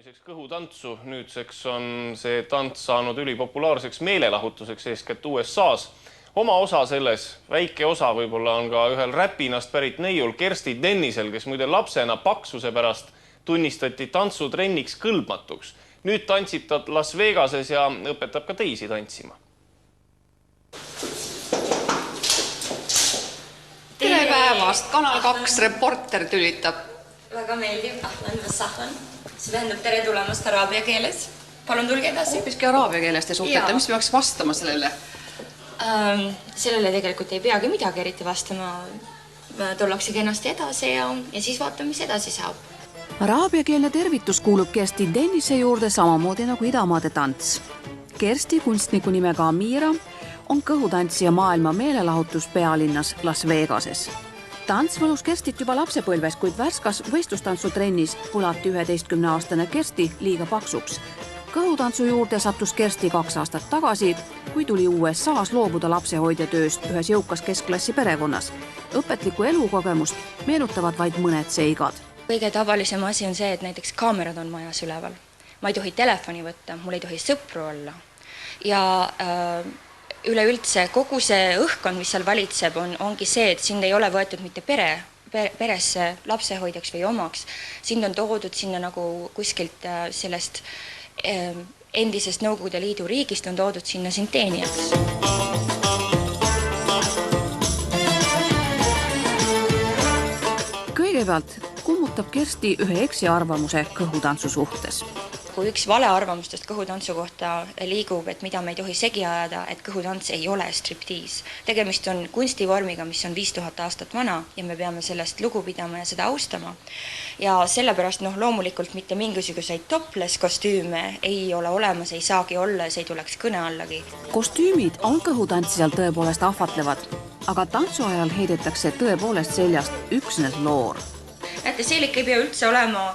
peamiseks kõhutantsu. Nüüdseks on see tants saanud ülipopulaarseks meelelahutuseks eeskätt USA-s. Oma osa selles, väike osa võib-olla on ka ühel räpinast pärit neiul Kersti Dennisel, kes muide lapsena paksuse pärast tunnistati tantsutrenniks kõlbmatuks. Nüüd tantsib ta Las Vegases ja õpetab ka teisi tantsima. Tere päevast! Kanal 2 reporter tülitab. Väga meeldib, ahlan või sahlan. See tähendab tere tulemast araabia keeles. Palun tulge edasi. Hoopiski araabia keeles te suhtlete. Mis peaks vastama sellele? Sellele tegelikult ei peagi midagi eriti vastama. Tullakse kenasti edasi ja siis vaatame, mis edasi saab. Araabiakeelne tervitus kuulub Kersti Dennise juurde samamoodi nagu idamaade tants. Kersti kunstniku nimega Amira on kõhutantsija maailma meelelahutus pealinnas Las Vegases. Tants võlus Kerstit juba lapsepõlves, kuid värskas võistlustantsutrennis põlati 11-aastane Kersti liiga paksuks. Kõhutantsu juurde sattus Kersti 2 aastat tagasi, kui tuli USA-s loobuda lapsehoidjatööst ühes jõukas keskklassi perekonnas. Õpetliku elukogemust meenutavad vaid mõned seigad. Kõige tavalisem asi on see, et näiteks kaamerad on majas üleval. Ma ei tohi telefoni võtta, mul ei tohi sõpru olla. Ja üleüldse kogu see õhkkond, mis seal valitseb, ongi see, et sind ei ole võetud mitte peresse lapsehoidjaks või omaks. Sind on toodud sinna nagu kuskilt sellest endisest Nõukogude Liidu riigist on toodud sinna sind teenijaks. Kõigepealt kummutab Kersti ühe eksiarvamuse kõhutantsu suhtes. Kui üks vale arvamustest kõhutantsu kohta liigub, et mida me ei tohi segi ajada, et kõhutants ei ole striptiis. Tegemist on kunstivormiga, mis on 5000 aastat vana ja me peame sellest lugu pidama ja seda austama. Ja sellepärast loomulikult mitte mingisuguseid topless kostüüme ei ole olemas, ei saagi olla ja see ei tuleks kõne allagi. Kostüümid on kõhutantsijal tõepoolest ahvatlevad, aga tantsu ajal heidetakse tõepoolest seljast üksnes loor. Näete, seelik ei pea üldse olema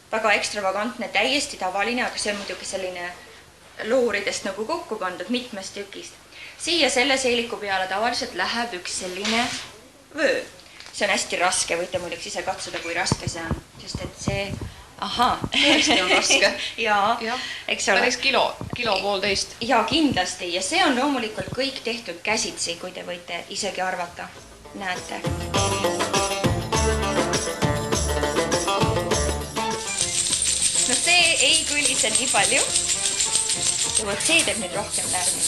väga ekstravagantne, täiesti tavaline, aga see on muidugi selline looridest nagu kokku pandud mitmest tükist. Siia selle seeliku peale tavaliselt läheb üks selline vöö. See on hästi raske, võite muidugi ise katsuda, kui raske see on, sest et see, tõesti on raske. Jaa, eks ole. Päris kilo poolteist. Jaa, kindlasti. Ja see on loomulikult kõik tehtud käsitsi, kui te võite isegi arvata. Näete. No see ei kõlise nii palju. Ja võt see teeb nüüd rohkem lärmi.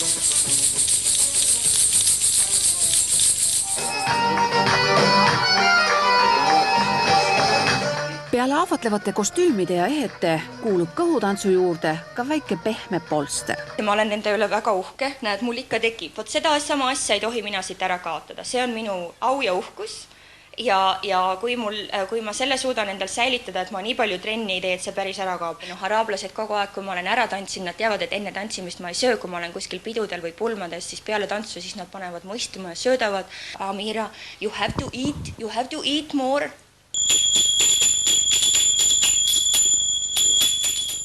Peale ahvatlevate kostüümide ja ehete kuulub kõhutantsu juurde ka väike pehme polster. Ma olen nende üle väga uhke. Näed, mul ikka tekib. Vot seda sama asja ei tohi mina siit ära kaotada. See on minu au ja uhkus. Ja kui ma selle suudan endal säilitada, et ma nii palju trenni ei tee, et see päris ära kaob. Araablased kogu aeg, kui ma olen ära tantsinud, nad teavad, et enne tantsimist ma ei söö, kui ma olen kuskil pidudel või pulmades, siis peale tantsu siis nad panevad mu istuma ja söödavad. Amira, you have to eat more.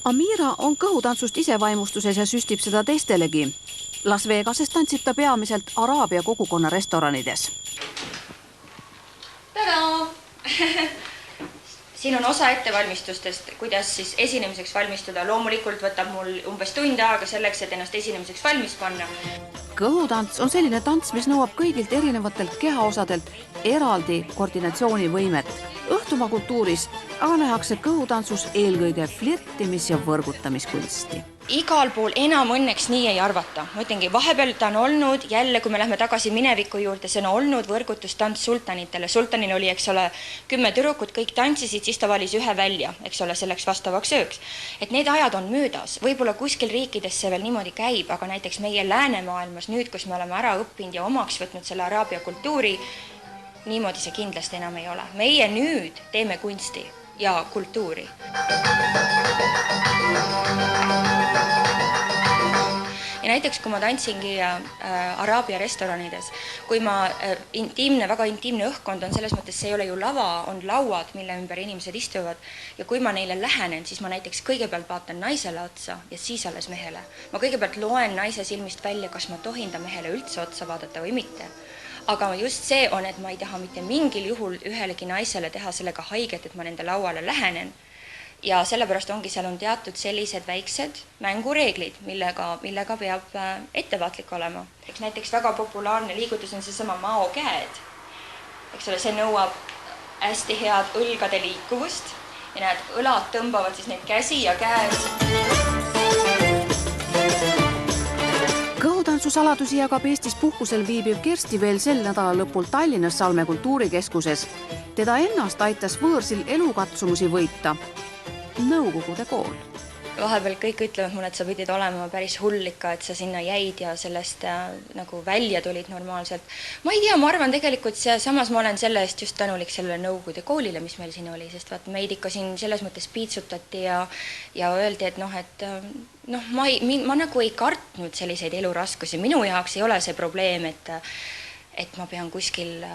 Amira on kõhutantsust ise vaimustuses ja süstib seda teistelegi. Las Vegases tantsib ta peamiselt araabia kogukonna restoranides. Tada! Siin on osa ettevalmistustest, kuidas siis esinemiseks valmistuda. Loomulikult võtab mul umbes tund aega selleks, et ennast esinemiseks valmis panna. Kõhutants on selline tants, mis nõuab kõigilt erinevatelt kehaosadelt eraldi koordinatsioonivõimet. Õhtumaa kultuuris aga nähakse kõhutantsus eelkõige flirtimis- ja võrgutamiskunsti. Igal pool enam õnneks nii ei arvata. Ma ütlengi, vahepeal ta on olnud, jälle kui me lähme tagasi mineviku juurde, see on olnud võrgutustants sultanitele. Sultanil oli, eks ole, 10 tüdrukut, kõik tantsisid, siis ta valis ühe välja, eks ole, selleks vastavaks ööks. Et need ajad on möödas. Võib-olla kuskil riikides see veel niimoodi käib, aga näiteks meie läänemaailmas nüüd, kus me oleme ära õppinud ja omaks võtnud selle araabia kultuuri, niimoodi see kindlasti enam ei ole. Meie nüüd teeme kunsti ja kultuuri. Ja näiteks, kui ma tantsingi araabia restoranides, kui ma väga intiimne õhkkond on, selles mõttes see ei ole ju lava, on lauad, mille ümber inimesed istuvad. Ja kui ma neile lähenen, siis ma näiteks kõigepealt vaatan naisele otsa ja siis alles mehele. Ma kõigepealt loen naise silmist välja, kas ma tohin ta mehele üldse otsa vaadata või mitte. Aga just see on, et ma ei taha mitte mingil juhul ühelegi naisele teha sellega haiget, et ma nende lauale lähenen. ja sellepärast ongi seal on teatud sellised väiksed mängureeglid, millega peab ettevaatlik olema. Näiteks väga populaarne liigutus on seesama Mao käed. Eks ole, see nõuab hästi head õlgade liikuvust ja need õlad tõmbavad siis neid käsi ja käed. Kõhutantsusaladusi jagab Eestis puhkusel viibiv Kersti veel sel nädala lõpul Tallinnas Salme kultuurikeskuses. Teda ennast aitas võõrsil elukatsumusi võita Nõukogude kool. Vahepeal kõik ütlevad mulle, et sa pidid olema päris hull ikka, et sa sinna jäid ja sellest nagu välja tulid normaalselt. Ma ei tea, ma arvan tegelikult samas ma olen selle eest just tänulik sellele Nõukogude koolile, mis meil siin oli, sest vaat meid ikka siin selles mõttes piitsutati ja öeldi, et ma nagu ei kartnud selliseid eluraskusi. Minu jaoks ei ole see probleem, et ma pean kuskil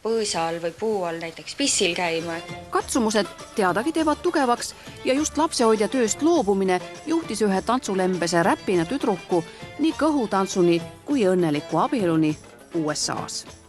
põõsa all või puu all näiteks pissil käima. Katsumused teadagi teevad tugevaks ja just lapsehoidja tööst loobumine juhtis ühe tantsulembese räpina tüdruku nii kõhutantsuni kui õnneliku abieluni USA-s.